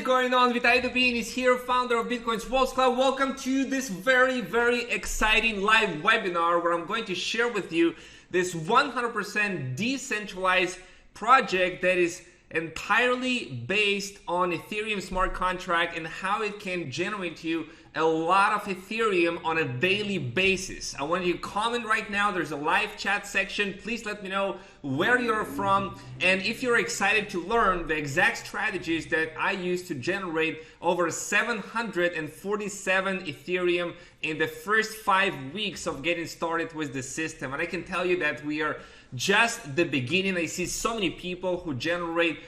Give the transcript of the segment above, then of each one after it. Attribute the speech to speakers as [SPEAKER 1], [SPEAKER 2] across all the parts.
[SPEAKER 1] going on? Untitled is here, founder of Bitcoin's World Cloud. Welcome to this very exciting live webinar where I'm going to share with you this 100% decentralized project that is entirely based on Ethereum smart contract and how it can generate you a lot of Ethereum on a daily basis. I want you to comment right now. There's a live chat section. Please let me know where you're from and if you're excited to learn the exact strategies that I use to generate over 747 Ethereum in the first 5 weeks of getting started with the system. And I can tell you that we are just the beginning. I see so many people who generate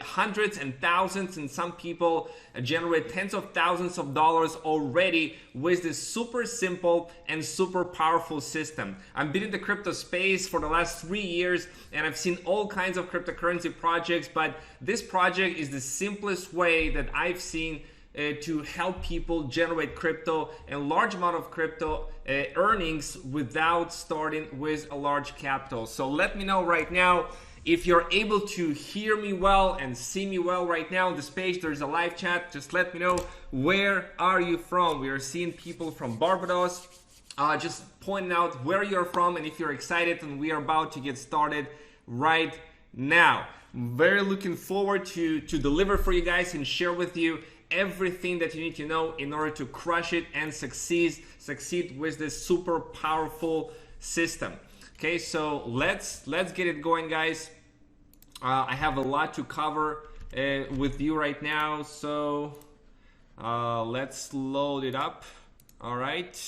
[SPEAKER 1] hundreds and thousands, and some people generate tens of thousands of dollars already with this super simple and super powerful system. I've been in the crypto space for the last 3 years and I've seen all kinds of cryptocurrency projects, but this project is the simplest way that I've seen to help people generate crypto and large amount of crypto earnings without starting with a large capital. So let me know right now if you're able to hear me well and see me well right now on this page. There's a live chat. Just let me know, where are you from? We are seeing people from Barbados. Just pointing out where you're from and if you're excited, and we are about to get started right now. Very looking forward to deliver for you guys and share with you everything that you need to know in order to crush it and succeed with this super powerful system. Okay, so let's get it going, guys. I have a lot to cover with you right now, so let's load it up. All right,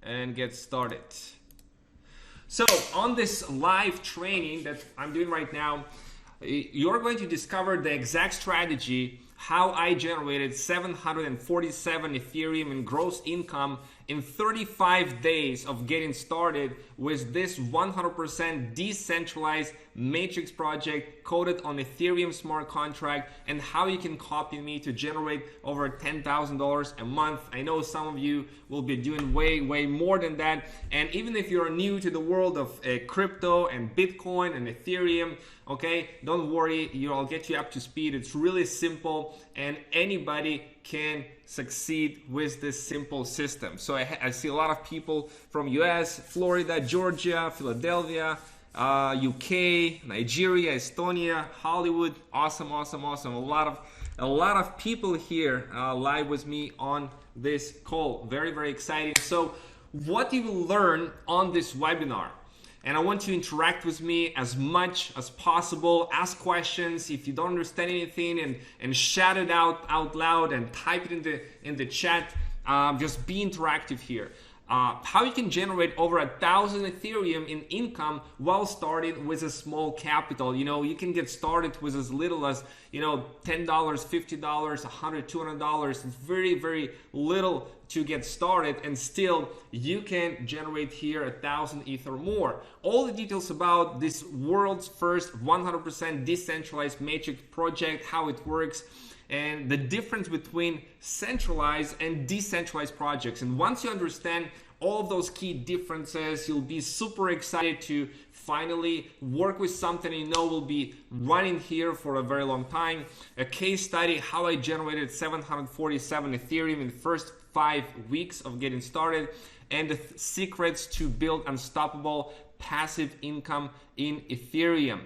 [SPEAKER 1] and get started. So on this live training that I'm doing right now, you're going to discover the exact strategy how I generated 747 Ethereum in gross income in 35 days of getting started with this 100% decentralized matrix project coded on Ethereum smart contract, and how you can copy me to generate over $10,000 a month. I know some of you will be doing way more than that, and even if you're new to the world of crypto and Bitcoin and Ethereum, okay, don't worry, I'll get you up to speed. It's really simple and anybody can succeed with this simple system. So I see a lot of people from US, Florida, Georgia, Philadelphia, UK, Nigeria, Estonia, Hollywood. Awesome. A lot of people here live with me on this call. Very exciting. So what you will learn on this webinar, and I want you to interact with me as much as possible. Ask questions if you don't understand anything, and shout it out loud and type it in the chat. Just be interactive here. How you can generate over 1,000 Ethereum in income while starting with a small capital. You can get started with as little as $10, $50, $100, $200. It's very little to get started, and still you can generate here 1,000 ETH or more. All the details about this world's first 100% decentralized matrix project, how it works, and the difference between centralized and decentralized projects. And once you understand all of those key differences, you'll be super excited to finally work with something you know will be running here for a very long time. A case study, how I generated 747 Ethereum in the first 5 weeks of getting started, and the secrets to build unstoppable passive income in Ethereum.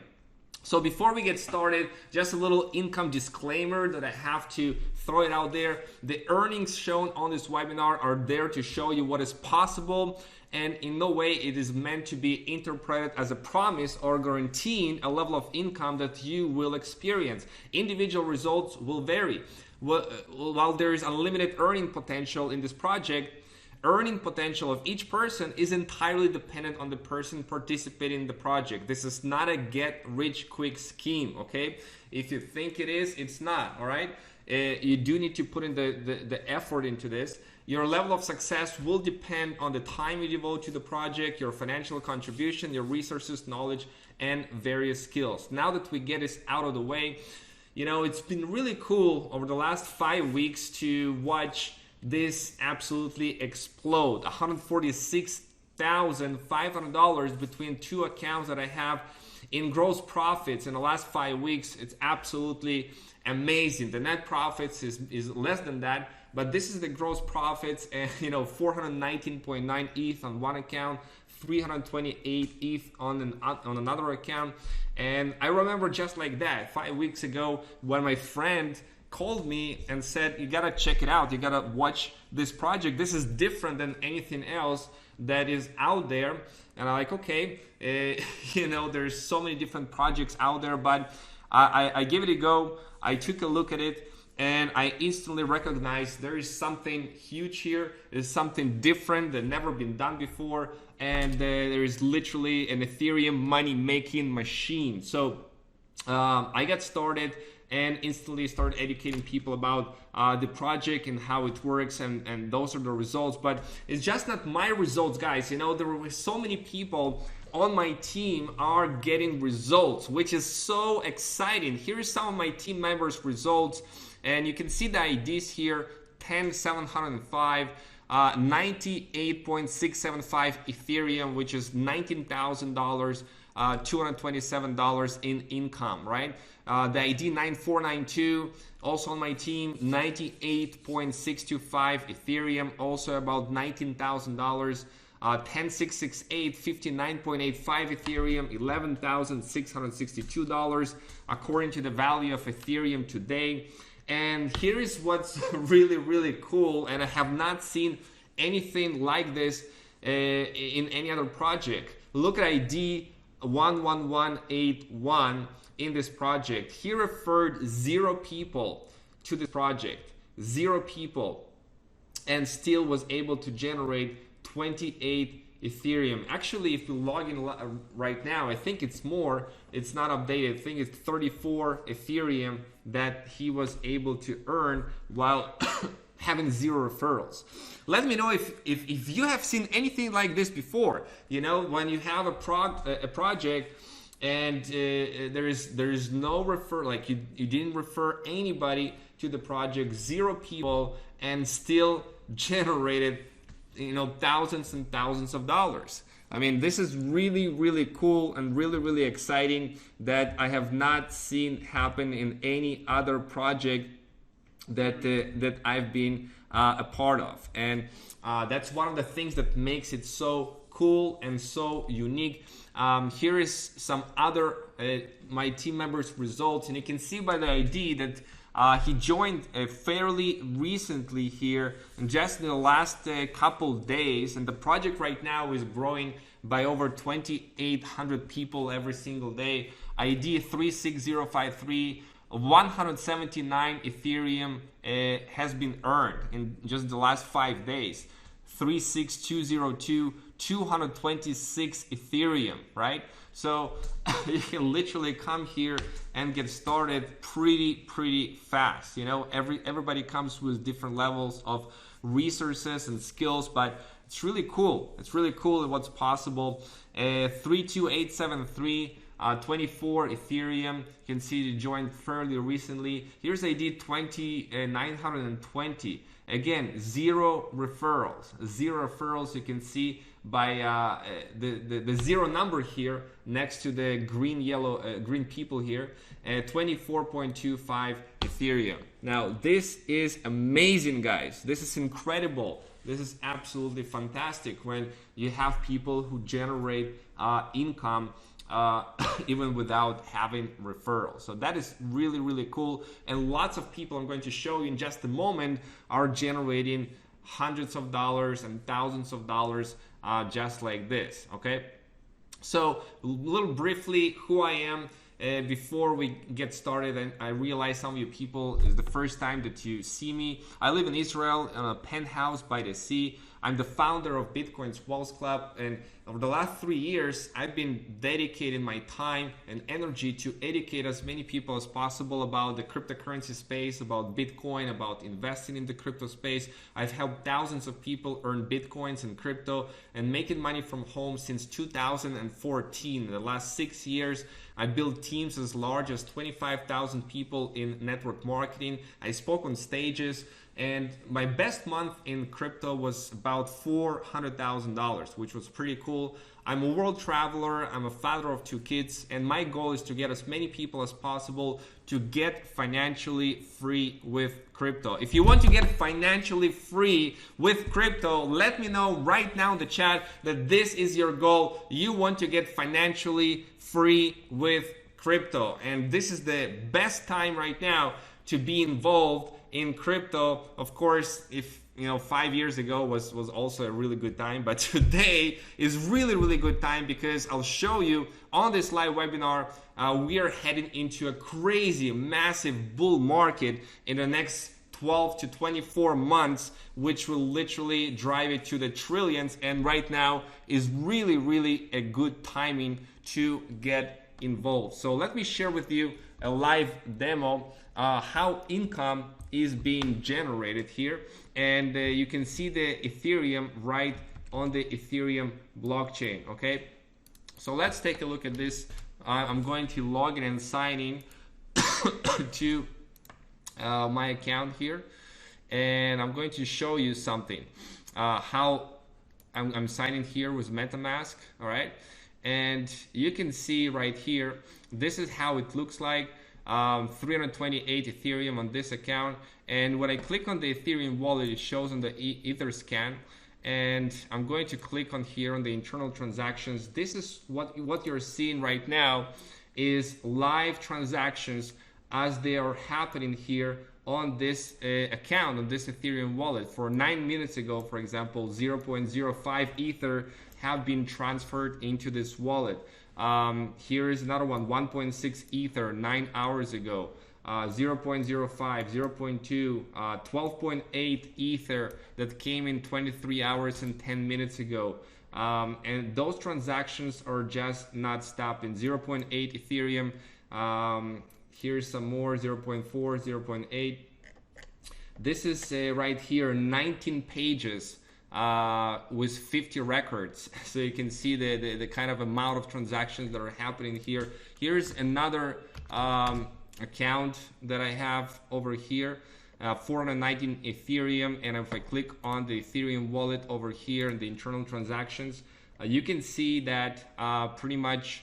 [SPEAKER 1] So before we get started, just a little income disclaimer that I have to throw it out there. The earnings shown on this webinar are there to show you what is possible, and in no way it is meant to be interpreted as a promise or guaranteeing a level of income that you will experience. Individual results will vary. While there is unlimited earning potential in this project, earning potential of each person is entirely dependent on the person participating in the project. This is not a get-rich-quick scheme, okay? If you think it is, it's not, all right? You do need to put in the effort into this. Your level of success will depend on the time you devote to the project, your financial contribution, your resources, knowledge, and various skills. Now that we get this out of the way, it's been really cool over the last 5 weeks to watch this absolutely explode. $146,500 between two accounts that I have In gross profits in the last 5 weeks, it's absolutely amazing. The net profits is less than that, but this is the gross profits, and 419.9 ETH on one account, 328 ETH on another account. And I remember just like that 5 weeks ago when my friend called me and said, you gotta check it out, you gotta watch this project, this is different than anything else that is out there. And I'm like, okay, there's so many different projects out there, but I gave it a go. I took a look at it and I instantly recognized there is something huge here. There's something different that never been done before, and there is literally an Ethereum money making machine. So I got started and instantly started educating people about the project and how it works, and those are the results. But it's just not my results, guys. There were so many people on my team are getting results, which is so exciting. Here's some of my team members' results, and you can see the IDs here: 10,705, 98.675 Ethereum, which is $19,000, $227 in income, right? The ID 9492, also on my team, 98.625 Ethereum, also about $19,000. 10668, 59.85 Ethereum, $11,662 according to the value of Ethereum today. And here is what's really, really cool, and I have not seen anything like this in any other project. Look at ID 11181 in this project. He referred 0 people to this project, 0 people, and still was able to generate 28 Ethereum. Actually, if you log in right now, I think it's more. It's not updated. I think it's 34 Ethereum that he was able to earn while having 0 referrals. Let me know if you have seen anything like this before. When you have a project and there is no refer, like you didn't refer anybody to the project, 0 people, and still generated thousands and thousands of dollars. I mean, this is really, really cool and really, really exciting that I have not seen happen in any other project that I've been a part of. And that's one of the things that makes it so cool and so unique. Here is some other my team members' results, and you can see by the ID that he joined fairly recently here, just in the last couple days, and the project right now is growing by over 2,800 people every single day. ID 36053, 179 Ethereum has been earned in just the last 5 days. 36202, 226 Ethereum, right? So you can literally come here and get started pretty fast. Everybody comes with different levels of resources and skills, but it's really cool. It's really cool what's possible. 32873, 24 Ethereum. You can see you joined fairly recently. Here's ID 2920. Again, 0 referrals. 0 referrals. You can see by the 0 number here next to the green people here. 24.25 Ethereum. Now this is amazing, guys. This is incredible. This is absolutely fantastic when you have people who generate income even without having referrals. So that is really, really cool. And lots of people I'm going to show you in just a moment are generating hundreds of dollars and thousands of dollars just like this. Okay, so a little briefly who I am before we get started. And I realize some of you people is the first time that you see me. I live in Israel in a penthouse by the sea. I'm the founder of Bitcoin's Walls Club, and over the last 3 years, I've been dedicating my time and energy to educate as many people as possible about the cryptocurrency space, about Bitcoin, about investing in the crypto space. I've helped thousands of people earn Bitcoins and crypto and making money from home since 2014. In the last 6 years, I built teams as large as 25,000 people in network marketing. I spoke on stages. And my best month in crypto was about $400,000, which was pretty cool. I'm a world traveler, I'm a father of 2 kids, and my goal is to get as many people as possible to get financially free with crypto. If you want to get financially free with crypto, let me know right now in the chat that this is your goal. You want to get financially free with crypto, and this is the best time right now to be involved in crypto. Of course, if 5 years ago was also a really good time, but today is really good time, because I'll show you on this live webinar, we are heading into a crazy, massive bull market in the next 12 to 24 months, which will literally drive it to the trillions. And right now is really a good timing to get involved. So let me share with you a live demo how income is being generated here, and you can see the Ethereum right on the Ethereum blockchain. Okay, so let's take a look at this. I'm going to log in and sign in to my account here, and I'm going to show you something, how I'm signing here with MetaMask. All right, and you can see right here, this is how it looks like. 328 Ethereum on this account, and when I click on the Ethereum wallet, it shows on the Etherscan, and I'm going to click on here on the internal transactions. This is what you're seeing right now is live transactions as they are happening here on this account, on this Ethereum wallet. For 9 minutes ago, for example, 0.05 Ether have been transferred into this wallet. Here is another one, 1.6 Ether 9 hours ago, 0.05, 0.2, 12.8 Ether that came in 23 hours and 10 minutes ago. And those transactions are just not stopping. 0.8 Ethereum, here's some more, 0.4, 0.8. This is right here, 19 pages. With 50 records, so you can see the kind of amount of transactions that are happening here. Here's another account that I have over here, 419 Ethereum, and if I click on the Ethereum wallet over here in the internal transactions, you can see that pretty much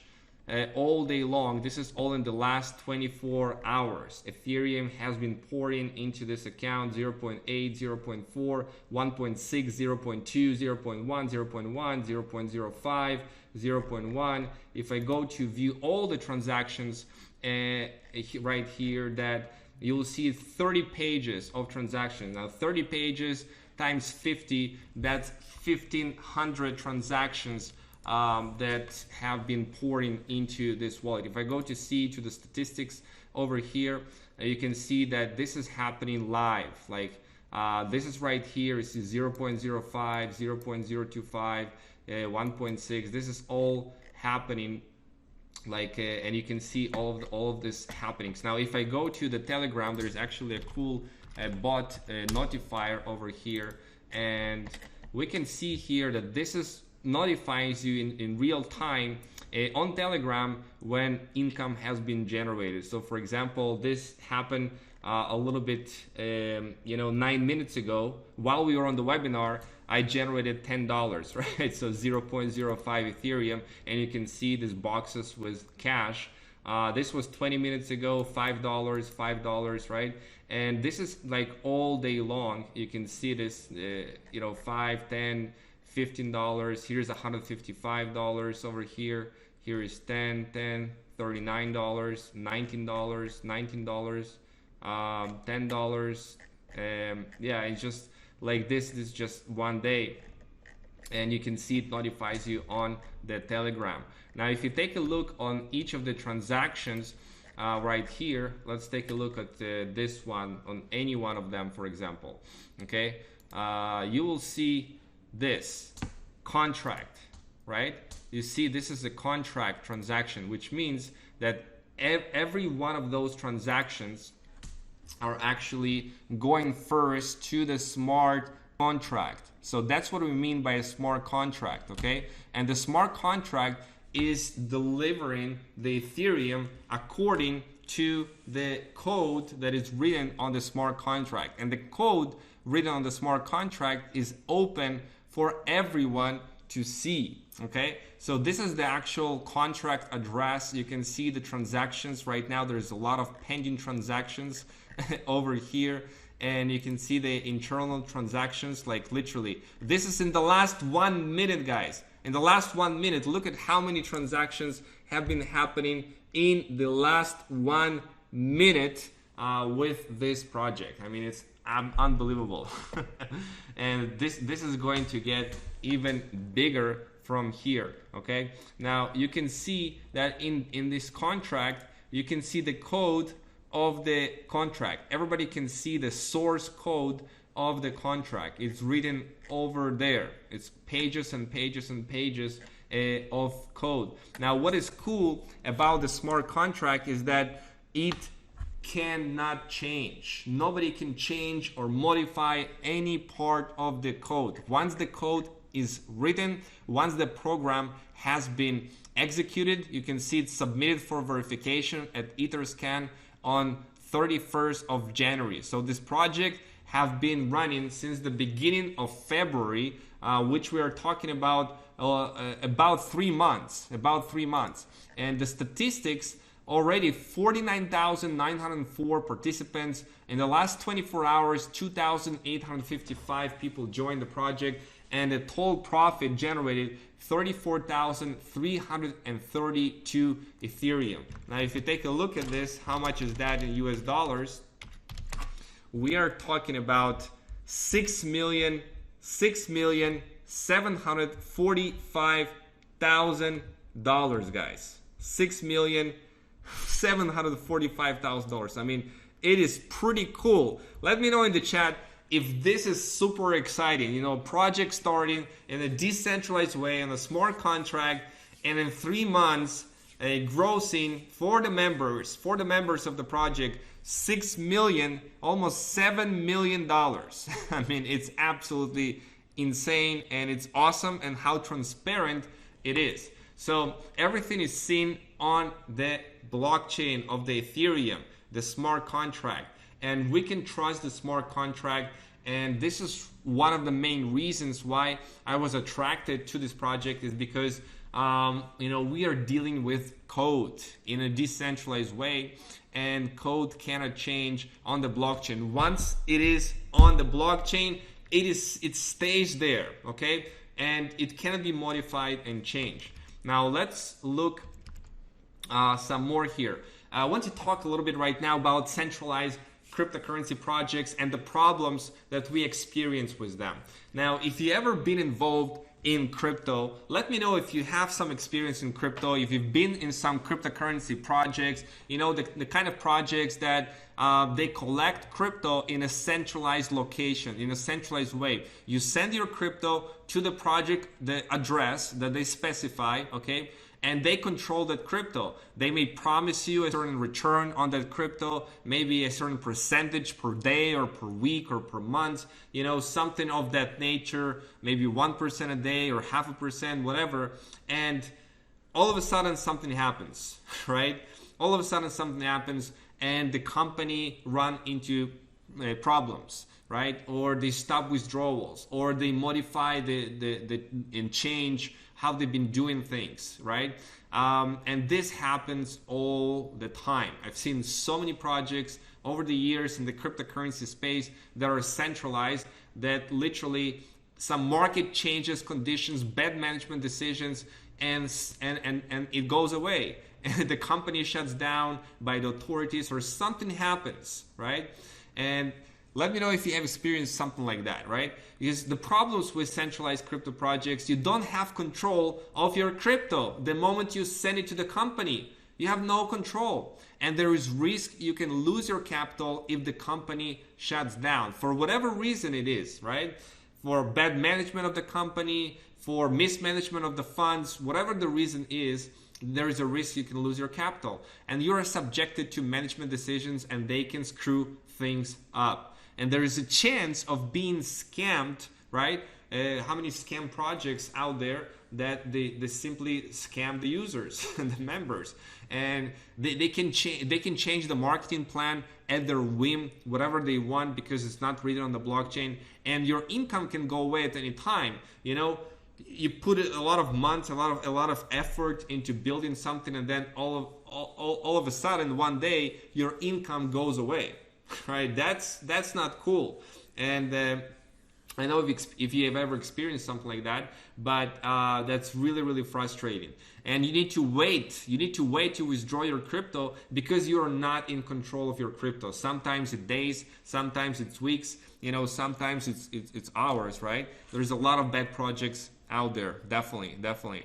[SPEAKER 1] all day long, this is all in the last 24 hours. Ethereum has been pouring into this account, 0.8, 0.4, 1.6, 0.2, 0.1, 0.1, 0.05, 0.1. If I go to view all the transactions right here, that you'll see 30 pages of transactions. Now 30 pages times 50, that's 1,500 transactions that have been pouring into this wallet. If I go to the statistics over here, you can see that this is happening live. Like this is right here, it's 0.05, 0.025, 1.6. This is all happening, like and you can see all of this happenings. Now if I go to the Telegram, there's actually a cool bot notifier over here, and we can see here that this is notifies you in real time on Telegram when income has been generated. So for example, this happened a little bit 9 minutes ago while we were on the webinar. I generated $10, right? So 0.05 Ethereum, and you can see these boxes with cash. This was 20 minutes ago, $5, right? And this is like all day long. You can see this, 5, 10, $15. Here's $155 over here. Here is 10, $39, $19, $10. Yeah, it's just like this is just one day, and you can see it notifies you on the Telegram. Now if you take a look on each of the transactions right here, let's take a look at this one, on any one of them, for example. Okay, you will see this contract, right? You see this is a contract transaction, which means that every one of those transactions are actually going first to the smart contract. So that's what we mean by a smart contract, okay? And the smart contract is delivering the Ethereum according to the code that is written on the smart contract. And the code written on the smart contract is open for everyone to see. Okay, so this is the actual contract address. You can see the transactions right now. There's a lot of pending transactions over here, and you can see the internal transactions, like literally. This is in the last 1 minute, guys. In the last 1 minute, look at how many transactions have been happening in the last 1 minute with this project. I mean, it's unbelievable. And this is going to get even bigger from here. Okay, now you can see that in this contract, you can see the code of the contract. Everybody can see the source code of the contract. It's written over there. It's pages and pages and pages of code. Now what is cool about the smart contract is that it cannot change. Nobody can change or modify any part of the code. Once the code is written, once the program has been executed, you can see it's submitted for verification at Etherscan on 31st of January. So this project have been running since the beginning of February, which we are talking about 3 months. And the statistics, already 49,904 participants. In the last 24 hours, 2,855 people joined the project, and the total profit generated 34,332 Ethereum. Now, if you take a look at this, how much is that in US dollars? We are talking about $6,745,000, guys. $6,745,000. I mean, it is pretty cool. Let me know in the chat if this is super exciting. You know, project starting in a decentralized way on a smart contract, and in 3 months, grossing for the members of the project, $6 million, almost $7 million. I mean, it's absolutely insane, and it's awesome, and how transparent it is. So everything is seen on the blockchain of the Ethereum, the smart contract, and we can trust the smart contract. And this is one of the main reasons why I was attracted to this project, is because you know, we are dealing with code in a decentralized way, and code cannot change on the blockchain. Once it is on the blockchain, it stays there, okay, and it cannot be modified and changed. Now let's look some more here. I want to talk a little bit right now about centralized cryptocurrency projects and the problems that we experience with them. Now, if you ever been involved in crypto, let me know if you have some experience in crypto, if you've been in some cryptocurrency projects, you know, the kind of projects that they collect crypto in a centralized location, in a centralized way. You send your crypto to the project, the address that they specify, okay, and they control that crypto. They may promise you a certain return on that crypto, maybe a certain percentage per day or per week or per month, you know, something of that nature, maybe 1% a day or 0.5%, whatever. And all of a sudden something happens, right? All of a sudden something happens, and the company run into problems, right? Or they stop withdrawals, or they modify and change how they've been doing things, right? And this happens all the time. I've seen so many projects over the years in the cryptocurrency space that are centralized, that literally some market changes, conditions, bad management decisions, and it goes away. And the company shuts down by the authorities, or something happens, right? And let me know if you have experienced something like that, right? Because the problems with centralized crypto projects, you don't have control of your crypto. The moment you send it to the company, you have no control. And there is risk you can lose your capital if the company shuts down, for whatever reason it is, right? For bad management of the company, for mismanagement of the funds, whatever the reason is, there is a risk you can lose your capital. And you are subjected to management decisions, and they can screw things up. And there is a chance of being scammed, right? How many scam projects out there that they simply scam the users and the members, and they can change the marketing plan at their whim, whatever they want, because it's not written on the blockchain, and your income can go away at any time. You know, you put a lot of months, a lot of effort into building something, and then all of a sudden one day your income goes away, right? That's not cool. And I know if you have ever experienced something like that, but that's really frustrating. And you need to wait. You need to wait to withdraw your crypto because you are not in control of your crypto. Sometimes it's days, sometimes it's weeks, sometimes it's hours, right? There's a lot of bad projects out there, definitely.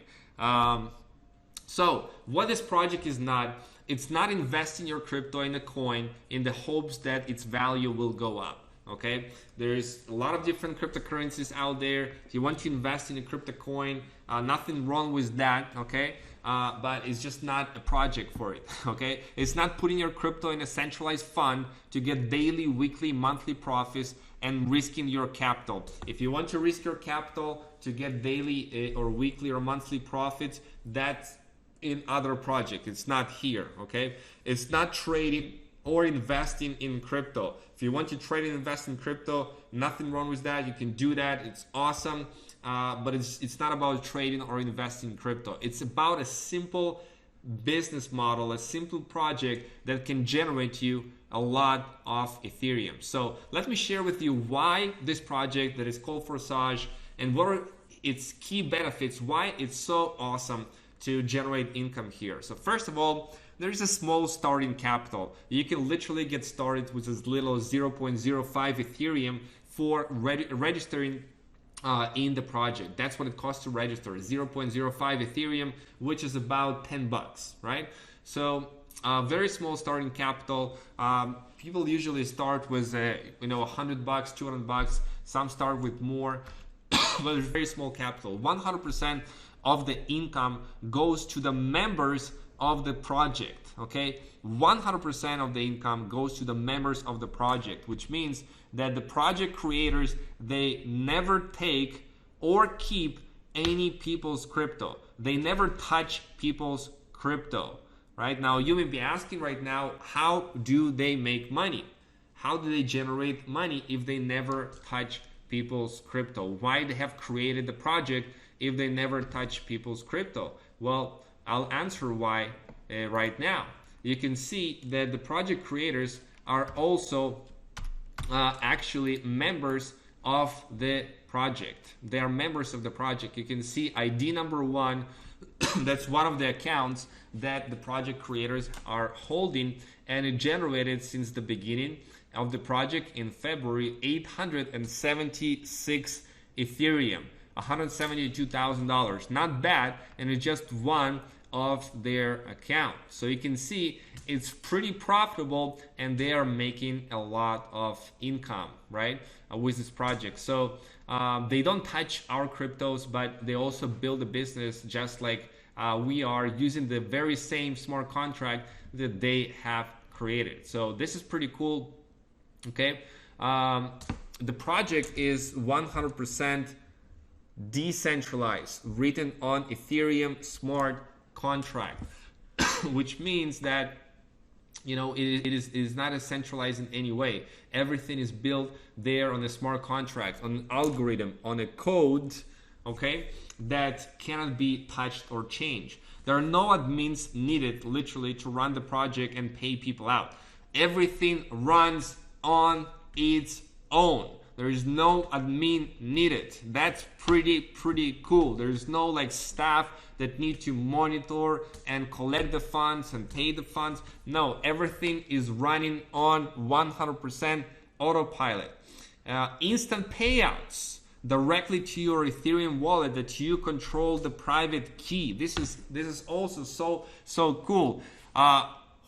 [SPEAKER 1] So what this project is not, it's not investing your crypto in a coin in the hopes that its value will go up. Okay, there's a lot of different cryptocurrencies out there. If you want to invest in a crypto coin, nothing wrong with that. Okay, but it's just not a project for it. Okay, it's not putting your crypto in a centralized fund to get daily, weekly, monthly profits and risking your capital. If you want to risk your capital to get daily or weekly or monthly profits, that's in other project. It's not here. Okay, it's not trading or investing in crypto. If you want to trade and invest in crypto, nothing wrong with that. You can do that. It's awesome. But it's not about trading or investing in crypto. It's about a simple business model, a simple project that can generate you a lot of Ethereum. So let me share with you why this project that is called Forsage and what are its key benefits, why it's so awesome to generate income here. So first of all, there's a small starting capital. You can literally get started with as little as 0.05 Ethereum for registering in the project. That's what it costs to register, 0.05 Ethereum, which is about 10 bucks, right? So very small starting capital. People usually start with $100 bucks, 200 bucks. Some start with more, but it's very small capital. 100% of the income goes to the members of the project. Okay, 100% of the income goes to the members of the project, which means that the project creators, they never take or keep any people's crypto. They never touch people's crypto. Right now, you may be asking right now, how do they make money? How do they generate money if they never touch people's crypto? Why they have created the project if they never touch people's crypto? Well, I'll answer why right now. You can see that the project creators are also actually members of the project. They are members of the project. You can see ID number 1. That's one of the accounts that the project creators are holding, and it generated since the beginning of the project in February 876 Ethereum, $172,000. Not bad, and it's just one of their account. So you can see it's pretty profitable and they are making a lot of income, right, with this project. So they don't touch our cryptos, but they also build a business just like we are, using the very same smart contract that they have created. So this is pretty cool. Okay, the project is 100% decentralized, written on Ethereum smart contract, which means that it is not as centralized in any way. Everything is built there on a smart contract, on an algorithm, on a code, okay, that cannot be touched or changed. There are no admins needed literally to run the project and pay people out. Everything runs on its own. There is no admin needed. That's pretty cool. There's no like staff that need to monitor and collect the funds and pay the funds. No, everything is running on 100% autopilot. Instant payouts directly to your Ethereum wallet that you control the private key. This is also so cool.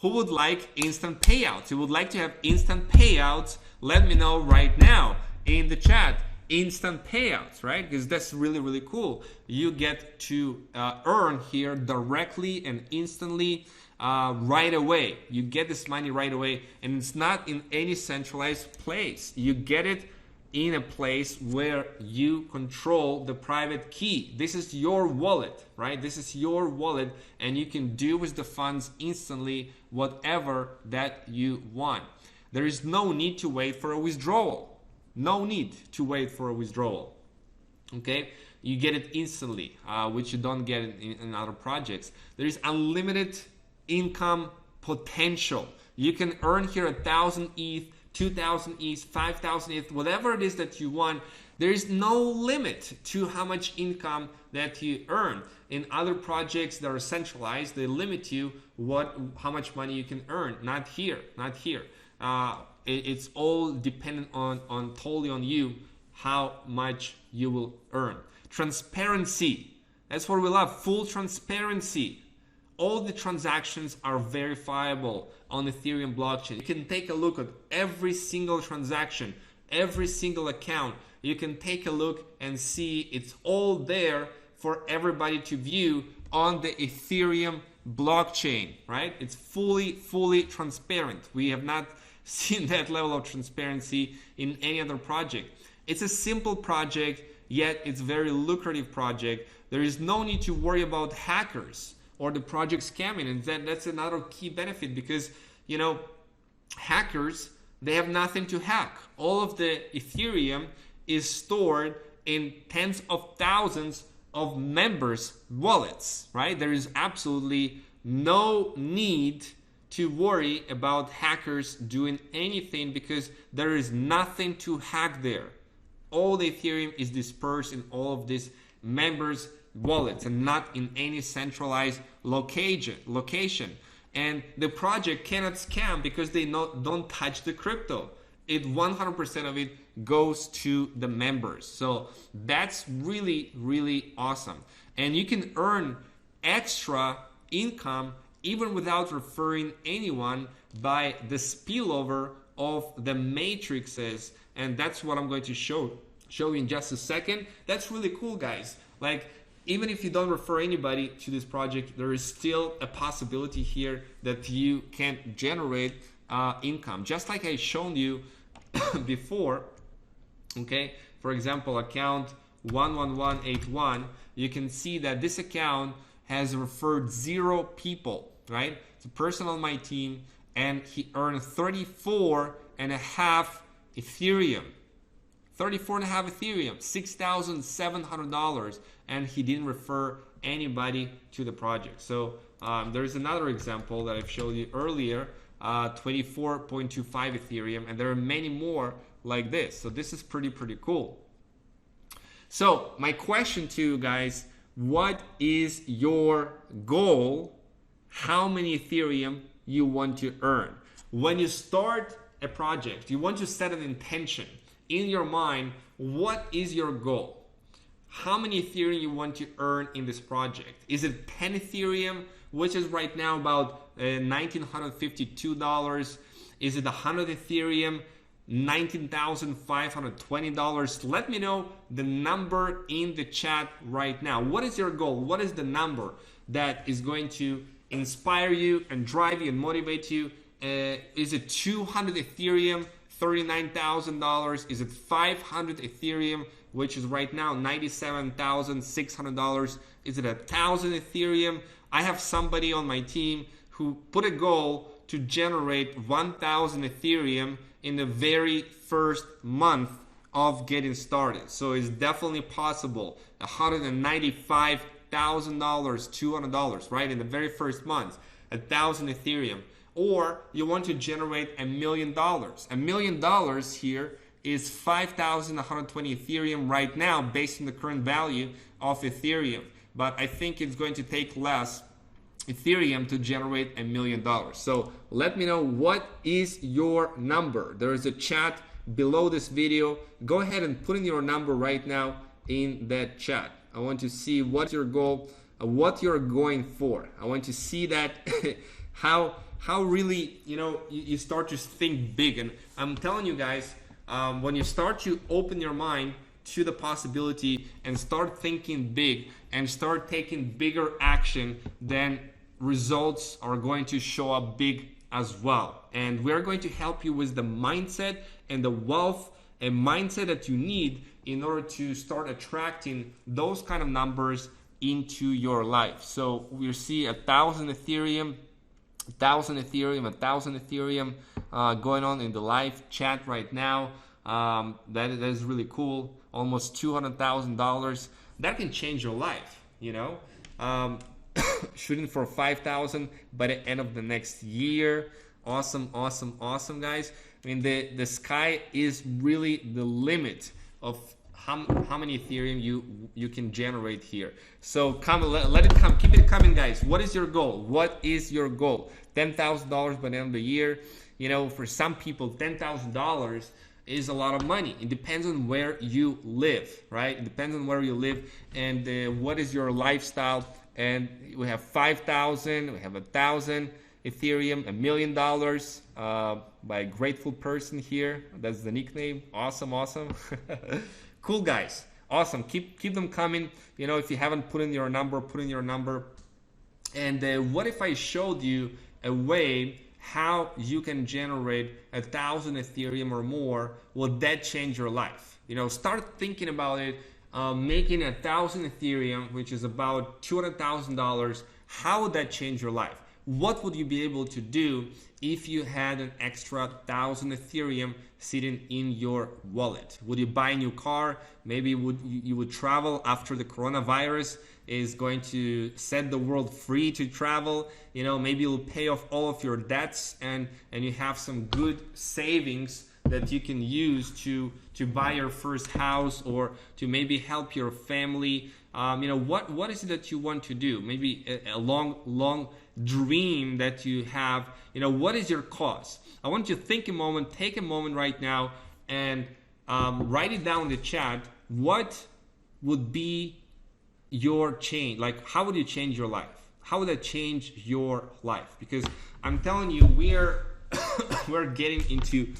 [SPEAKER 1] Who would like instant payouts? Who would like to have instant payouts? Let me know right now in the chat. Instant payouts, right? Because that's really cool. You get to earn here directly and instantly right away. You get this money right away, and it's not in any centralized place. You get it in a place where you control the private key. This is your wallet, right? This is your wallet, and you can do with the funds instantly whatever that you want. There is no need to wait for a withdrawal. No need to wait for a withdrawal. Okay, you get it instantly, which you don't get in other projects. There is unlimited income potential. You can earn here 1,000 ETH, 2,000 ETH, 5,000 ETH, whatever it is that you want. There is no limit to how much income that you earn. In other projects that are centralized, they limit you how much money you can earn. Not here, not here. It's all dependent on totally on you how much you will earn. Transparency. That's what we love. Full transparency. All the transactions are verifiable on Ethereum blockchain. You can take a look at every single transaction, every single account. You can take a look and see it's all there for everybody to view on the Ethereum blockchain, right? It's fully transparent. We have not seen that level of transparency in any other project. It's a simple project, yet it's a very lucrative project. There is no need to worry about hackers or the project scamming, and that's another key benefit, because hackers, they have nothing to hack. All of the Ethereum is stored in tens of thousands of members' wallets, right? There is absolutely no need to worry about hackers doing anything, because there is nothing to hack there. All the Ethereum is dispersed in all of these members' wallets and not in any centralized location. And the project cannot scam because they don't touch the crypto. 100% of it goes to the members. So that's really awesome. And you can earn extra income even without referring anyone by the spillover of the matrices. And that's what I'm going to show you in just a second. That's really cool, guys. Like, even if you don't refer anybody to this project, there is still a possibility here that you can generate income, just like I shown you before. Okay, for example, account 11181, you can see that this account has referred 0 people, right? It's a person on my team, and he earned 34.5 Ethereum. 34.5 Ethereum, $6,700, and he didn't refer anybody to the project. So there's another example that I've showed you earlier, 24.25 Ethereum, and there are many more like this. So this is pretty cool. So my question to you guys, what is your goal? How many Ethereum you want to earn? When you start a project, you want to set an intention in your mind. What is your goal? How many Ethereum you want to earn in this project? Is it 10 Ethereum, which is right now about $1,952? Is it 100 Ethereum, $19,520? Let me know the number in the chat right now. What is your goal? What is the number that is going to inspire you and drive you and motivate you? Is it 200 Ethereum, $39,000? Is it 500 Ethereum, which is right now $97,600? Is it 1,000 Ethereum? I have somebody on my team who put a goal to generate 1,000 Ethereum in the very first month of getting started. So it's definitely possible. $195,000, $200, right? In the very first month, 1,000 Ethereum. Or you want to generate $1 million. $1 million here is 5,120 Ethereum right now based on the current value of Ethereum. But I think it's going to take less Ethereum to generate $1 million. So let me know, what is your number? There is a chat below this video. Go ahead and put in your number right now in that chat. I want to see what's your goal, what you're going for. I want to see that how really, you start to think big. And I'm telling you guys, when you start to open your mind to the possibility and start thinking big and start taking bigger action, then results are going to show up big as well. And we're going to help you with the mindset and the wealth and mindset that you need in order to start attracting those kind of numbers into your life. So we see 1,000 Ethereum, 1,000 Ethereum, 1,000 Ethereum going on in the live chat right now. That is really cool. Almost $200,000. that can change your life, you know. Shooting for 5,000 by the end of the next year. Awesome, awesome, awesome, guys. I mean, the sky is really the limit of how many Ethereum you can generate here. So come, let it come, keep it coming, guys. What is your goal? What is your goal? $10,000 by the end of the year. You know, for some people, $10,000 is a lot of money. It depends on where you live, right? It depends on where you live and what is your lifestyle. And we have 5,000, we have 1,000 Ethereum, $1 million by a grateful person here. That's the nickname. Awesome, awesome. Cool, guys. Awesome. Keep them coming. You know, if you haven't put in your number, put in your number. And what if I showed you a way how you can generate 1,000 Ethereum or more? Will that change your life? You know, start thinking about it. Making 1,000 Ethereum, which is about $200,000. How would that change your life? What would you be able to do if you had an extra 1,000 Ethereum sitting in your wallet? Would you buy a new car? Maybe you would travel after the coronavirus is going to set the world free to travel. You know, maybe you'll pay off all of your debts and you have some good savings that you can use to buy your first house or to maybe help your family. You know, what is it that you want to do? Maybe a long dream that you have. You know, what is your cause? I want you to think a moment, take a moment right now and write it down in the chat. What would be your change? Like, how would you change your life? How would that change your life? Because I'm telling you, we're getting into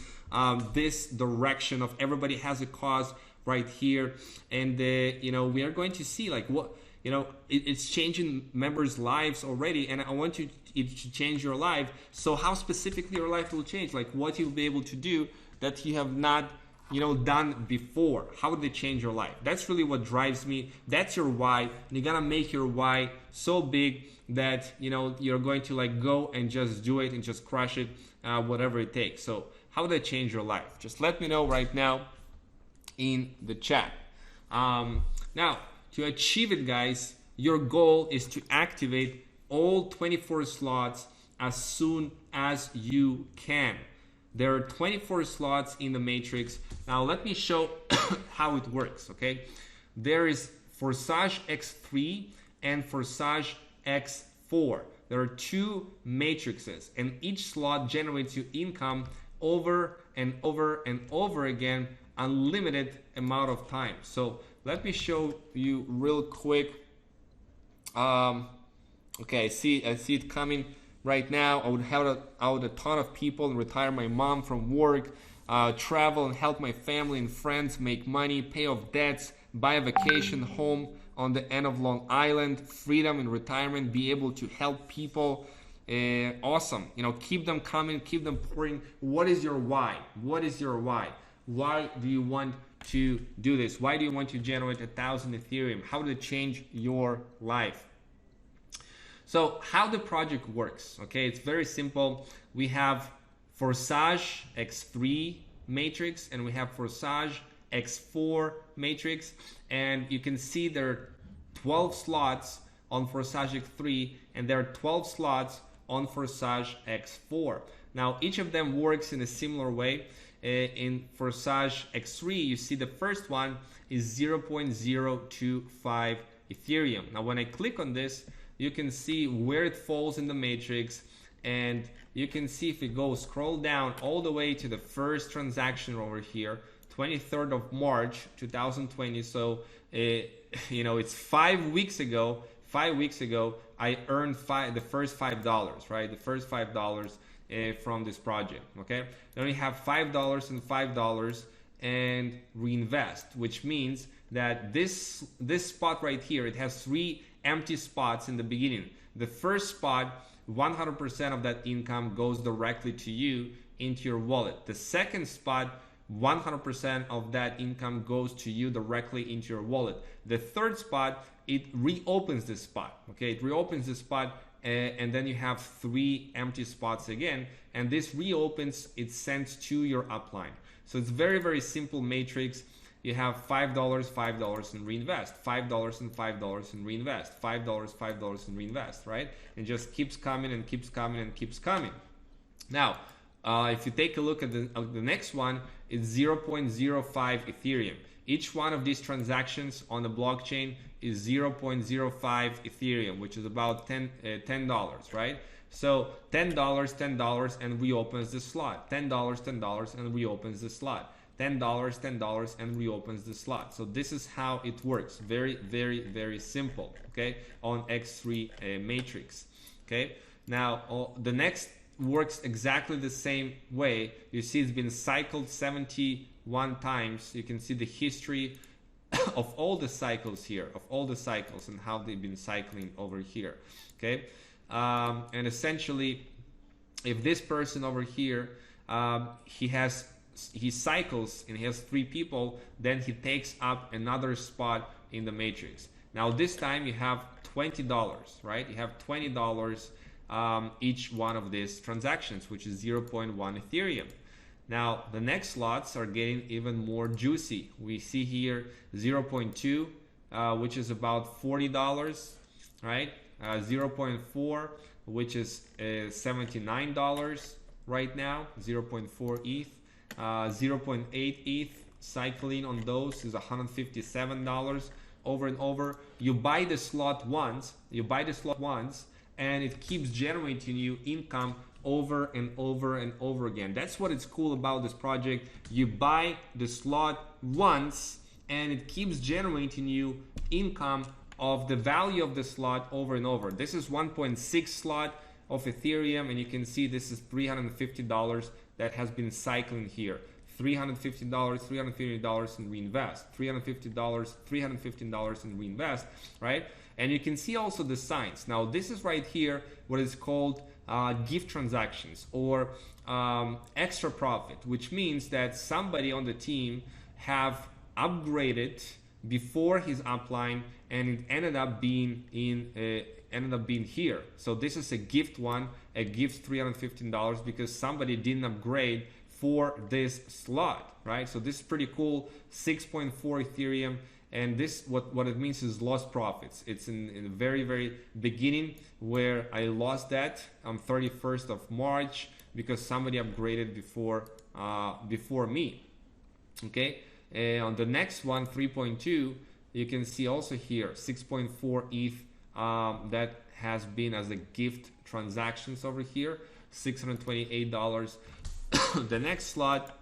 [SPEAKER 1] this direction of everybody has a cause right here, and you know, we are going to see like what, you know, it's changing members' lives already, and I want it to change your life. So how specifically your life will change, like what you'll be able to do that you have not, you know, done before. How would they change your life? That's really what drives me. That's your why, and you gotta make your why so big that, you know, you're going to like go and just do it and just crush it, whatever it takes. So how would that change your life? Just let me know right now in the chat. Now, to achieve it, guys, your goal is to activate all 24 slots as soon as you can. There are 24 slots in the matrix. Now, let me show how it works, okay? There is Forsage X3 and Forsage X4. There are two matrices, and each slot generates you income over and over and over again, unlimited amount of time. So let me show you real quick. Okay, I see it coming right now. I would help out a ton of people, retire my mom from work, travel and help my family and friends make money, pay off debts, buy a vacation home on the end of Long Island, freedom in retirement, be able to help people. Awesome. You know, keep them coming, keep them pouring. What is your why? What is your why? Why do you want to do this? Why do you want to generate 1,000 Ethereum? How did it change your life? So how the project works, okay? It's very simple. We have Forsage X3 matrix and we have Forsage X4 matrix, and you can see there are 12 slots on Forsage X3 and there are 12 slots on Forsage X4. Now each of them works in a similar way. In Forsage X3, you see the first one is 0.025 Ethereum. Now when I click on this, you can see where it falls in the matrix, and you can see if you go scroll down all the way to the first transaction over here, 23rd of March 2020. So you know, it's 5 weeks ago. 5 weeks ago, I earned the first $5, right? The first $5 from this project. Okay, then we have $5 and $5 and reinvest, which means that this spot right here, it has 3 empty spots in the beginning. The first spot, 100% of that income goes directly to you into your wallet. The second spot, 100% of that income goes to you directly into your wallet. The third spot, it reopens this spot. Okay, it reopens the spot, and then you have 3 empty spots again, and this reopens, it sends to your upline. So it's very, very simple matrix. you have $5, $5 and reinvest, $5 and $5 and reinvest, $5, $5 and reinvest, right? It just keeps coming and keeps coming and keeps coming. Now, if you take a look at the next one, it's 0.05 Ethereum. Each one of these transactions on the blockchain is 0.05 Ethereum, which is about $10, right? So $10, $10 and reopens the slot. $10, $10 and reopens the slot. $10, $10 and reopens the slot. So this is how it works. Very, very, very simple, okay, on X3 matrix, okay? Now, the next works exactly the same way. You see it's been cycled 71 times. You can see the history of all the cycles here, of all the cycles and how they've been cycling over here, okay? And essentially, if this person over here, he cycles and he has 3 people, then he takes up another spot in the matrix. Now this time you have $20, right? You have $20 each one of these transactions, which is 0.1 Ethereum. Now the next slots are getting even more juicy. We see here 0.2, which is about $40, right? 0.4, which is $79 right now, 0.4 ETH. 0.8 ETH cycling on those is $157 over and over. You buy the slot once, and it keeps generating you income over and over and over again. That's what is cool about this project. You buy the slot once and it keeps generating you income of the value of the slot over and over. This is 1.6 slot of Ethereum, and you can see this is $350 that has been cycling here. $350, $350 and reinvest, $350, $315 and reinvest, right? And you can see also the signs. Now this is right here what is called gift transactions or extra profit, which means that somebody on the team have upgraded before his upline and it ended up being here. So this is a gift one, a gift $315 because somebody didn't upgrade for this slot, right? So this is pretty cool. 6.4 Ethereum, and this what it means is lost profits. It's in the very, very beginning where I lost that on 31st of March because somebody upgraded before me. Okay, and on the next one, 3.2, you can see also here 6.4 ETH that has been as a gift transactions over here, $628. The next slot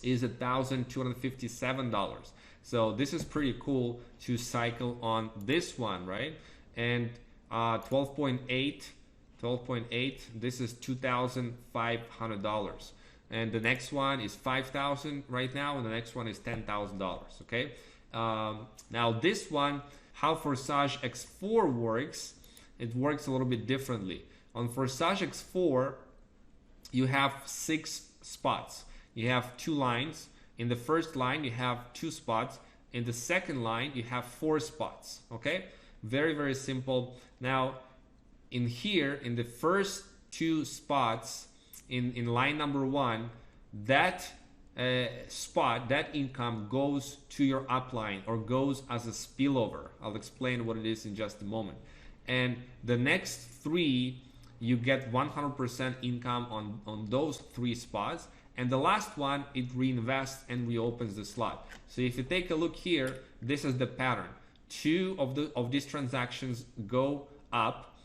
[SPEAKER 1] is $1,257. So this is pretty cool to cycle on this one, right? And 12.8, this is $2,500. And the next one is $5,000 right now, and the next one is $10,000. Okay. Now this one, how Forsage X4 works, it works a little bit differently. On Forsage X4, you have 6 spots. You have 2 lines. In the first line, you have 2 spots. In the second line, you have 4 spots. Okay, very, very simple. Now, in here, in the first 2 spots, in line number 1, that spot, that income goes to your upline or goes as a spillover. I'll explain what it is in just a moment. And the next 3, you get 100% income on those 3 spots. And the last one, it reinvests and reopens the slot. So if you take a look here, this is the pattern. 2 of these transactions go up.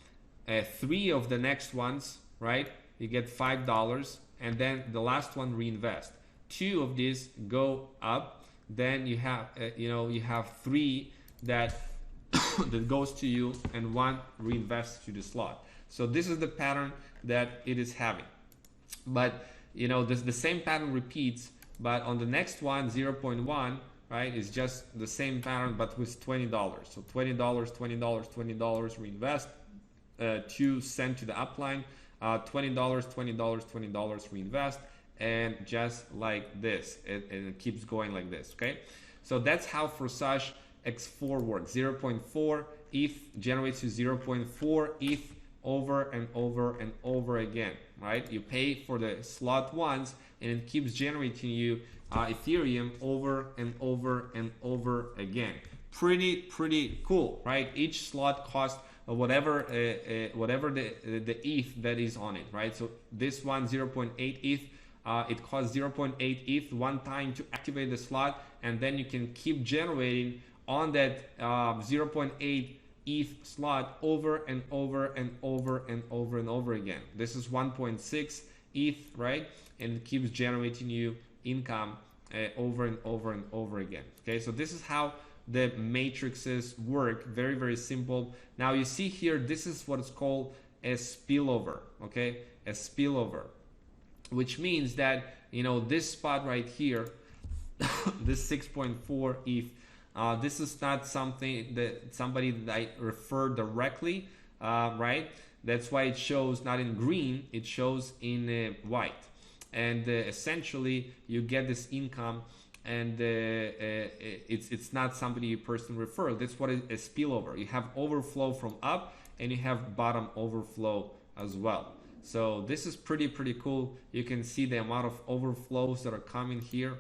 [SPEAKER 1] 3 of the next ones, right? You get $5, and then the last one reinvest. 2 of these go up. Then you have, you have 3 that that goes to you, and 1 reinvests to the slot. So this is the pattern that it is having. But the same pattern repeats, but on the next one, 0.1, right, is just the same pattern but with $20. So $20, $20, $20 reinvest, 2 sent to the upline, $20, $20, $20 reinvest, and just like this, and it keeps going like this. Okay, so that's how Forsage X4 works. 0.4 ETH generates you 0.4 ETH over and over and over again, right? You pay for the slot once and it keeps generating you Ethereum over and over and over again. Pretty cool, right? Each slot costs whatever the ETH that is on it, right? So this one 0.8 ETH, it costs 0.8 ETH one time to activate the slot, and then you can keep generating on that 0.8 ETH slot over and over and over and over and over again. This is 1.6 ETH, right? And it keeps generating you income over and over and over again. Okay, so this is how the matrices work. Very simple. Now you see here, this is what is called a spillover. Okay, a spillover, which means that, you know, this spot right here, this 6.4 ETH, this is not something that somebody that I refer directly, right? That's why it shows not in green, it shows in white. And essentially you get this income, and it's not somebody you personally refer. That's what is a spillover. You have overflow from up, and you have bottom overflow as well. So this is pretty cool. You can see the amount of overflows that are coming here.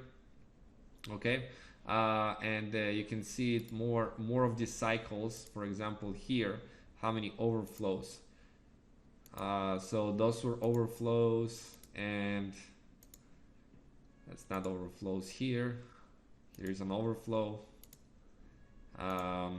[SPEAKER 1] Okay, and you can see it more of these cycles. For example, here, how many overflows. So those were overflows, and that's not overflows here. Here's an overflow. Yeah,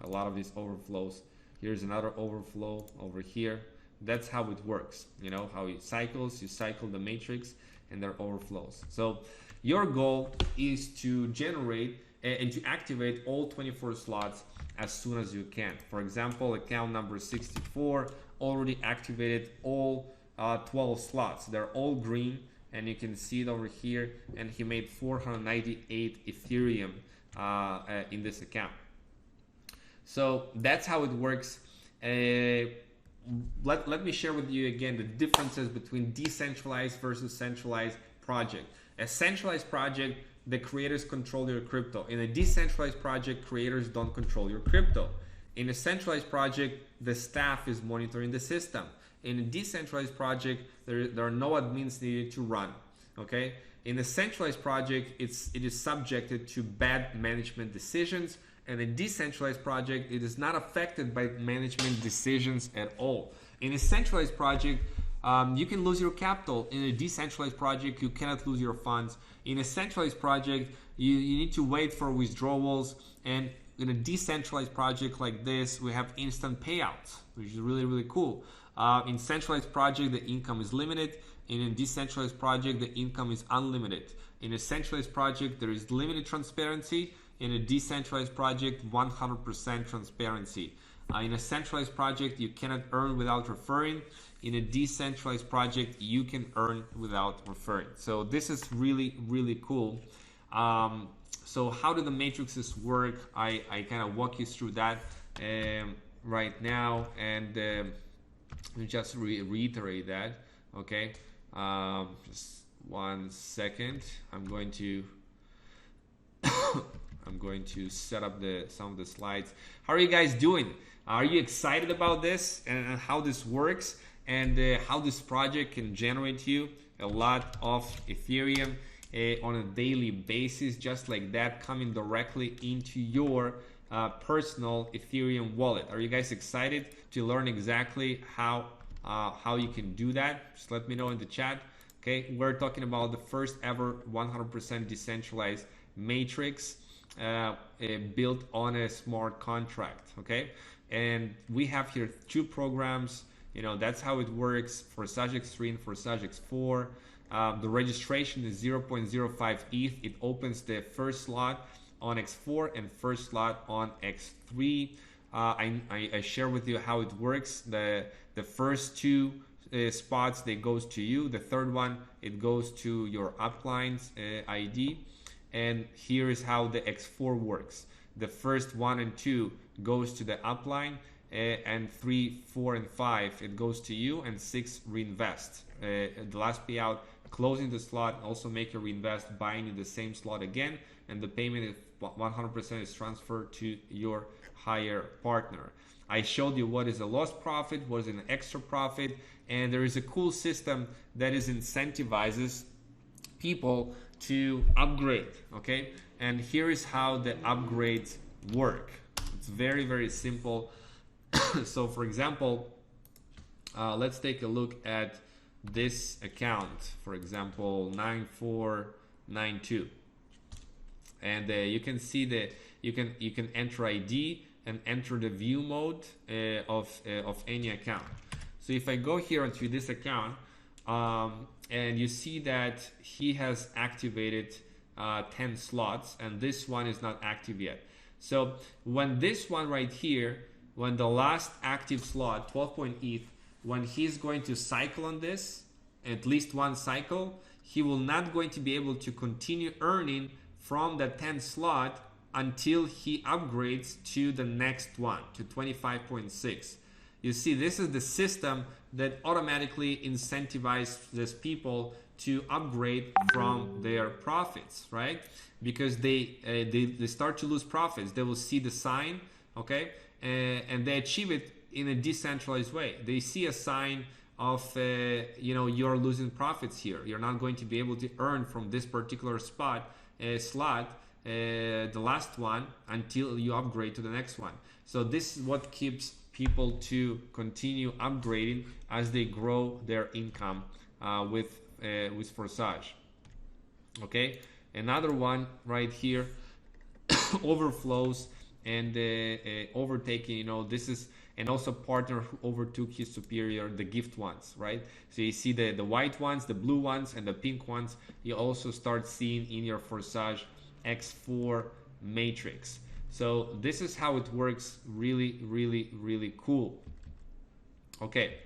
[SPEAKER 1] a lot of these overflows. Here's another overflow over here. That's how it works. You know how it cycles. You cycle the matrix, and there are overflows. So your goal is to generate and to activate all 24 slots as soon as you can. For example, account number 64 already activated all 12 slots. They're all green, and you can see it over here, and he made 498 Ethereum in this account. So that's how it works. Let me share with you again the differences between decentralized versus centralized project. A centralized project, the creators control your crypto. In a decentralized project, creators don't control your crypto. In a centralized project, the staff is monitoring the system. In a decentralized project, there are no admins needed to run. Okay. In a centralized project, it is subjected to bad management decisions. And a decentralized project, it is not affected by management decisions at all. In a centralized project, you can lose your capital. In a decentralized project, you cannot lose your funds. In a centralized project, you need to wait for withdrawals. And in a decentralized project like this, we have instant payouts, which is really cool. In centralized project, the income is limited. In a decentralized project, the income is unlimited. In a centralized project, there is limited transparency. In a decentralized project, 100% transparency. In a centralized project, you cannot earn without referring. In a decentralized project, you can earn without referring. So this is really cool. So how do the matrices work? I kind of walk you through that right now, and just reiterate that. Okay, just 1 second. I'm going to set up some of the slides. How are you guys doing? Are you excited about this and how this works, and how this project can generate you a lot of Ethereum on a daily basis, just like that, coming directly into your personal Ethereum wallet? Are you guys excited to learn exactly how you can do that? Just let me know in the chat. Okay, we're talking about the first ever 100% decentralized matrix built on a smart contract. Okay, and we have here 2 programs. You know, that's how it works. Forsage X3 and Forsage X4. The registration is 0.05 ETH. It opens the first slot on X4 and first slot on X3. I share with you how it works. The first 2 spots, they goes to you. The third one, it goes to your upline's ID. And here is how the X4 works. The first 1 and 2 goes to the upline, and 3, 4, and 5 it goes to you, and 6 reinvest. The last payout, closing the slot, also make a reinvest, buying in the same slot again, and the payment is 100% is transferred to your higher partner. I showed you what is a lost profit, what is an extra profit, and there is a cool system that is incentivizes people to upgrade, okay? And here is how the upgrades work. It's very, very simple. So for example, let's take a look at this account, for example, 9492. And you can see that you can enter ID and enter the view mode of any account. So if I go here onto this account, and you see that he has activated 10 slots, and this one is not active yet. So when this one right here, when the last active slot, 12 ETH, when he's going to cycle on this, at least one cycle, he will not going to be able to continue earning from the 10 slot until he upgrades to the next one, to 25.6. You see, this is the system that automatically incentivizes people to upgrade from their profits, right? Because they start to lose profits. They will see the sign, okay? And they achieve it in a decentralized way. They see a sign of, you're losing profits here. You're not going to be able to earn from this particular slot, the last one, until you upgrade to the next one. So this is what keeps people to continue upgrading as they grow their income with Forsage. Okay, another one right here, overflows and overtaking. This is, and also partner who overtook his superior, the gift ones, right? So you see the white ones, the blue ones, and the pink ones. You also start seeing in your Forsage X4 matrix. So this is how it works. Really, really, really cool. Okay,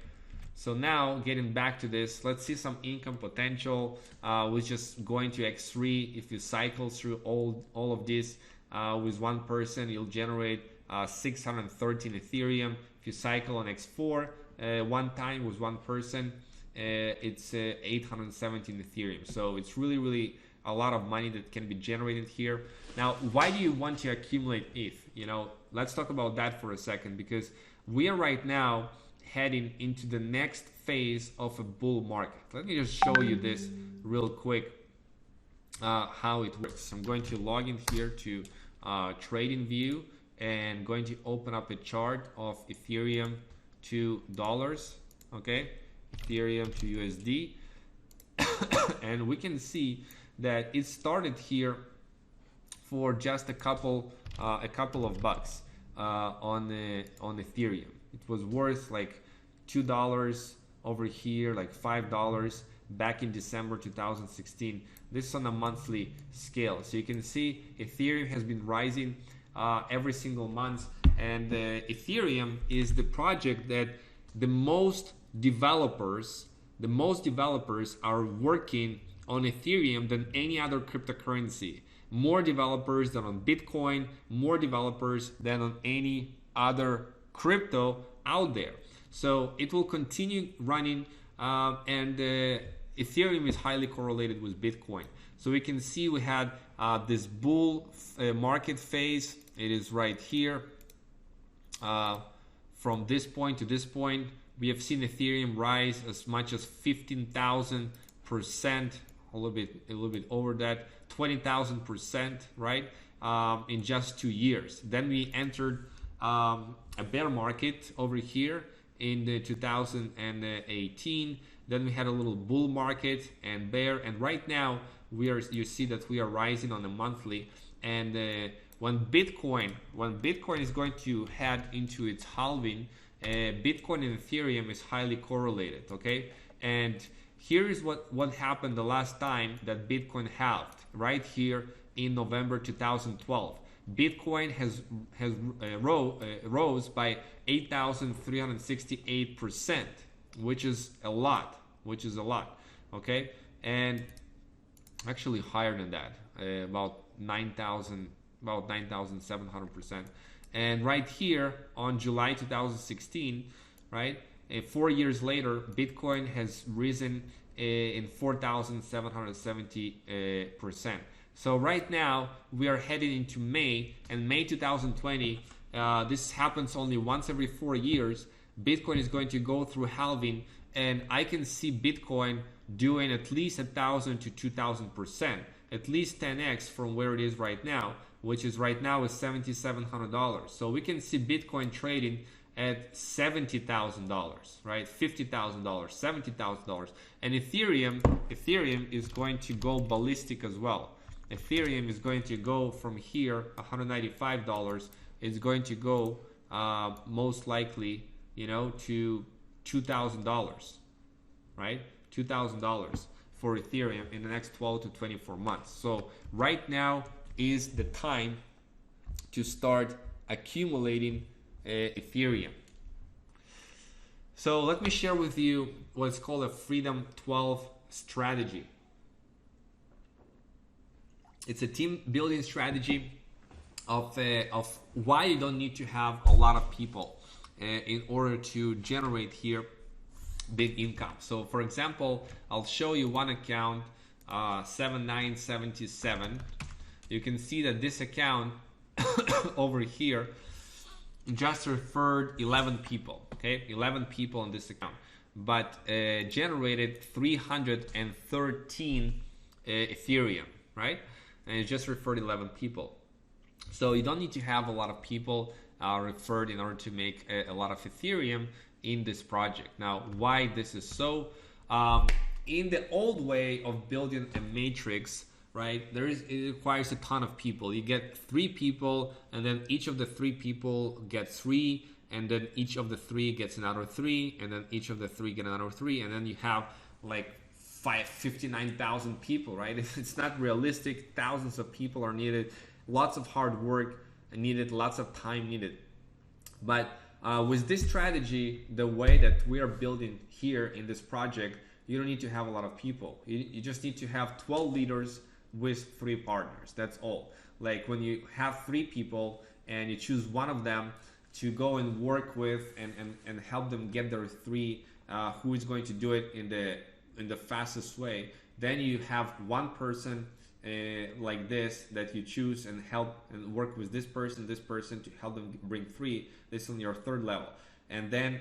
[SPEAKER 1] so now getting back to this, let's see some income potential. We're just going to X3. If you cycle through all of this with one person, you'll generate 613 Ethereum. If you cycle on X4 one time with one person, it's 817 Ethereum. So it's really, really a lot of money that can be generated here. Now, why do you want to accumulate ETH? Let's talk about that for a second, because we are right now heading into the next phase of a bull market. Let me just show you this real quick, how it works. I'm going to log in here to trading view and going to open up a chart of Ethereum to dollars, okay? Ethereum to USD. And we can see that it started here for just a couple of bucks on Ethereum. It was worth like $2 over here, like $5 back in December 2016. This is on a monthly scale. So you can see Ethereum has been rising every single month, and Ethereum is the project that the most developers are working on Ethereum than any other cryptocurrency. More developers than on Bitcoin, more developers than on any other crypto out there. So it will continue running, and Ethereum is highly correlated with Bitcoin. So we can see we had this bull market phase. It is right here. From this point to this point, we have seen Ethereum rise as much as 15,000%, a little bit over that, 20,000%, right? In just 2 years. Then we entered a bear market over here in 2018. Then we had a little bull market and bear, and right now you see that we are rising on a monthly. And when Bitcoin is going to head into its halving, Bitcoin and Ethereum is highly correlated, okay? And here is what happened the last time that Bitcoin halved, right here in November 2012. Bitcoin has rose by 8,368%, which is a lot, okay? And actually higher than that, about 9,700%. And right here on July 2016, right, 4 years later, Bitcoin has risen in 4,770%. So right now we are heading into May, and May 2020, this happens only once every 4 years. Bitcoin is going to go through halving, and I can see Bitcoin doing at least 1,000 to 2,000%, at least 10x from where it is right now, which is right now is $7,700. So we can see Bitcoin trading at $70,000, right? $50,000, $70,000, and Ethereum is going to go ballistic as well. Ethereum is going to go from here, $195. It's going to go most likely, you know, to $2,000, right? $2,000 for Ethereum in the next 12 to 24 months. So right now is the time to start accumulating Ethereum. So let me share with you what's called a Freedom 12 strategy. It's a team building strategy of why you don't need to have a lot of people in order to generate here big income. So for example, I'll show you one account, 7977. You can see that this account over here just referred 11 people, okay? 11 people on this account, but generated 313 Ethereum, right? And it just referred 11 people. So you don't need to have a lot of people referred in order to make a lot of Ethereum in this project. Now, why this is so? In the old way of building a matrix, right, it requires a ton of people. You get 3 people, and then each of the 3 people gets 3, and then each of the 3 gets another 3, and then each of the 3 get another 3, and then you have like 59,000 people, right? It's not realistic. Thousands of people are needed, lots of hard work needed, lots of time needed. But with this strategy, the way that we are building here in this project, you don't need to have a lot of people. You just need to have 12 leaders with 3 partners. That's all. Like when you have 3 people and you choose one of them to go and work with and help them get their 3, who is going to do it in the fastest way, then you have one person like this that you choose and help and work with this person to help them bring 3. This is on your 3rd level, and then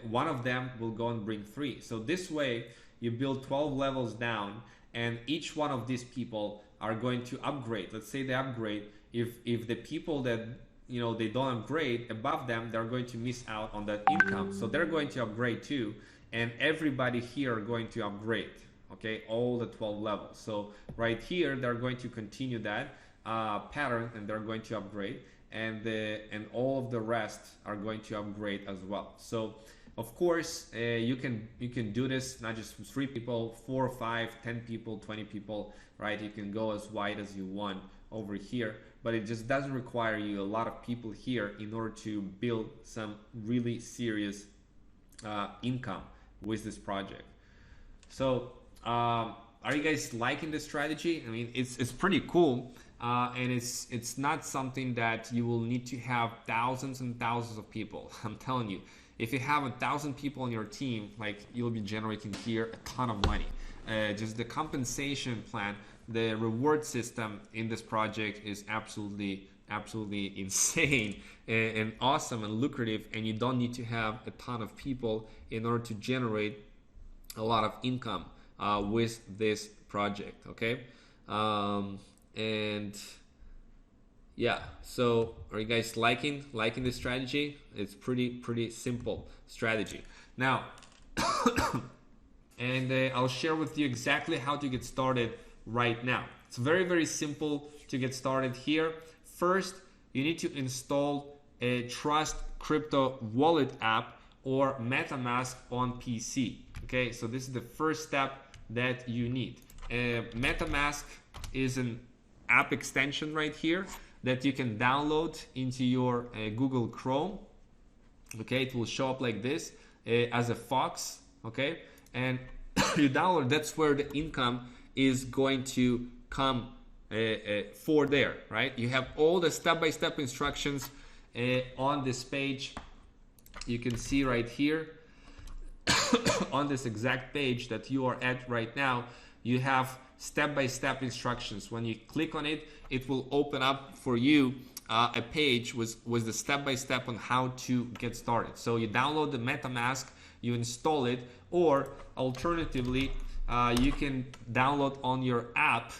[SPEAKER 1] one of them will go and bring 3. So this way you build 12 levels down, and each one of these people are going to upgrade. Let's say they upgrade. If the people that, you know, they don't upgrade above them, they're going to miss out on that income. So they're going to upgrade too, and everybody here are going to upgrade. Okay, all the 12 levels. So right here, they're going to continue that pattern, and they're going to upgrade, and all of the rest are going to upgrade as well. So of course, you can do this not just with 3 people, 4, 5, 10 people, 20 people, right? You can go as wide as you want over here, but it just doesn't require you a lot of people here in order to build some really serious income with this project. So are you guys liking this strategy? I mean, it's pretty cool, and it's not something that you will need to have thousands and thousands of people. I'm telling you, if you have 1,000 people on your team, like, you'll be generating here a ton of money. Just the compensation plan, the reward system in this project is absolutely insane and awesome and lucrative, and you don't need to have a ton of people in order to generate a lot of income with this project. Okay, and yeah, so are you guys liking this strategy? It's pretty simple strategy. Now and I'll share with you exactly how to get started right now. It's very simple to get started here. First, you need to install a Trust Crypto Wallet app or MetaMask on PC. Okay, so this is the first step that you need. MetaMask is an app extension right here that you can download into your Google Chrome. Okay, it will show up like this as a fox. Okay, and you download, that's where the income is going to come for there, right? You have all the step-by-step instructions on this page. You can see right here on this exact page that you are at right now, you have step-by-step instructions. When you click on it, it will open up for you a page with the step-by-step on how to get started. So you download the MetaMask, you install it, or alternatively, you can download on your app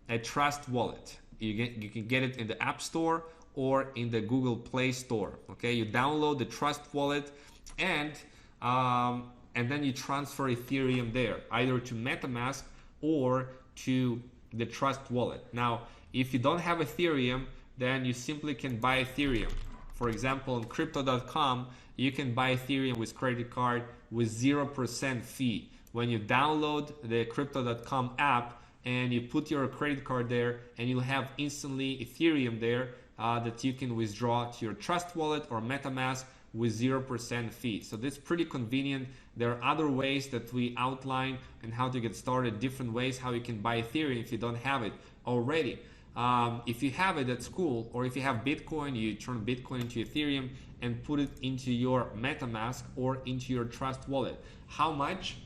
[SPEAKER 1] a Trust wallet. You can get it in the App Store or in the Google Play Store. Okay, you download the Trust wallet, and then you transfer Ethereum there, either to MetaMask or to the Trust wallet. Now, if you don't have Ethereum, then you simply can buy Ethereum. For example, on crypto.com, you can buy Ethereum with credit card with 0% fee. When you download the crypto.com app and you put your credit card there, and you'll have instantly Ethereum there that you can withdraw to your Trust wallet or MetaMask with 0% fee. So this is pretty convenient. There are other ways that we outline and how to get started, different ways how you can buy Ethereum if you don't have it already. If you have it, that's cool. Or if you have Bitcoin, you turn Bitcoin into Ethereum and put it into your MetaMask or into your Trust wallet. How much?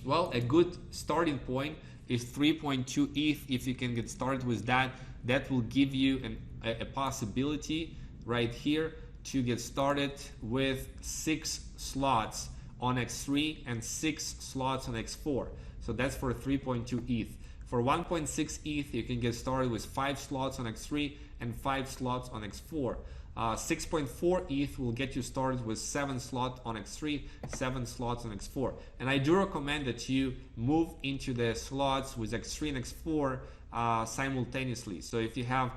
[SPEAKER 1] Well, a good starting point is 3.2 ETH. If you can get started with that, that will give you a possibility right here to get started with 6 slots on X3 and 6 slots on X4. So that's for 3.2 ETH. For 1.6 ETH, you can get started with 5 slots on X3 and 5 slots on X4. 6.4 ETH will get you started with 7 slots on X3, 7 slots on X4. And I do recommend that you move into the slots with X3 and X4 simultaneously. So if you have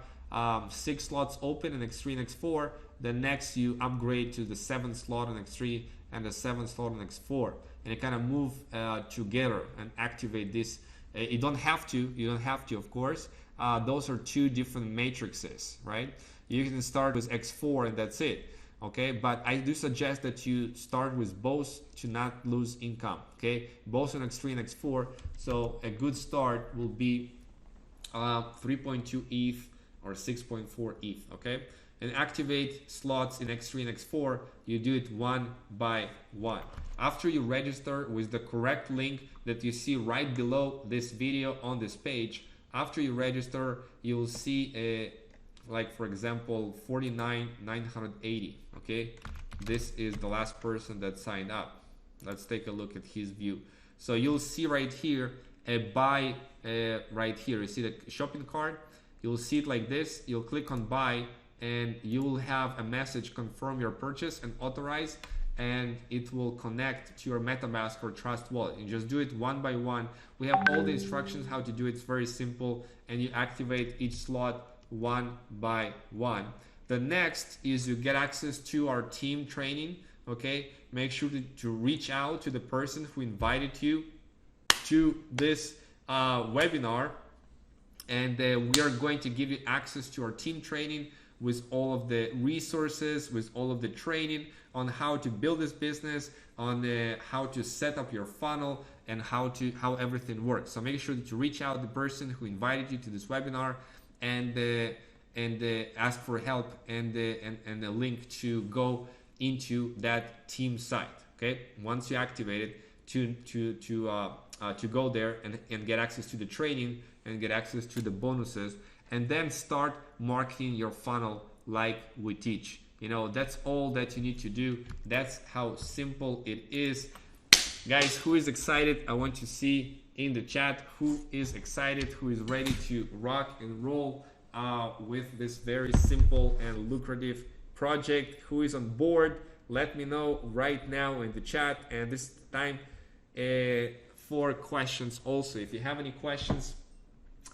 [SPEAKER 1] 6 slots open in X3 and X4, then next you upgrade to the 7th slot on X3 and the 7th slot on X4. And you kind of move together and activate this. You don't have to, of course. Those are 2 different matrices, right? You can start with X4 and that's it, okay? But I do suggest that you start with both to not lose income, okay? Both on X3 and X4. So a good start will be 3.2 ETH or 6.4 ETH, okay? And activate slots in X3 and X4, you do it one by one. After you register with the correct link that you see right below this video on this page, after you register, you will see like for example 49,980. Okay, this is the last person that signed up. Let's take a look at his view. So you'll see right here a buy right here. You see the shopping cart, you'll see it like this. You'll click on buy and you will have a message confirm your purchase and authorize, and it will connect to your MetaMask or Trust wallet. You just do it one by one. We have all the instructions how to do it. It's very simple, and you activate each slot one by one. The next is you get access to our team training. Okay, make sure to reach out to the person who invited you to this webinar, and we are going to give you access to our team training with all of the resources, with all of the training on how to build this business, on how to set up your funnel, and how everything works. So make sure to reach out to the person who invited you to this webinar and ask for help and a link to go into that team site. Okay, once you activate it, to go there and get access to the training and get access to the bonuses, and then start marketing your funnel like we teach. You know, that's all that you need to do. That's how simple it is. Guys, who is excited? I want to see in the chat who is excited, who is ready to rock and roll with this very simple and lucrative project. Who is on board? Let me know right now in the chat. And this time for questions also. If you have any questions,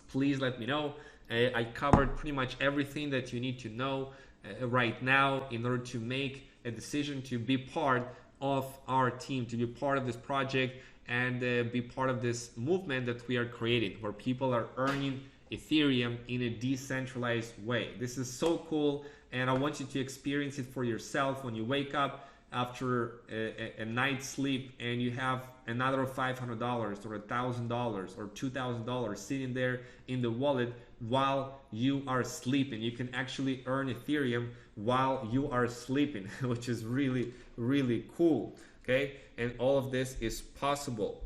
[SPEAKER 1] please let me know. I covered pretty much everything that you need to know right now in order to make a decision to be part of our team, to be part of this project, and be part of this movement that we are creating, where people are earning Ethereum in a decentralized way. This is so cool, and I want you to experience it for yourself. When you wake up after a night's sleep and you have another $500 or $1,000 or $2,000 sitting there in the wallet while you are sleeping. You can actually earn Ethereum while you are sleeping, which is really, really cool. Okay, and all of this is possible.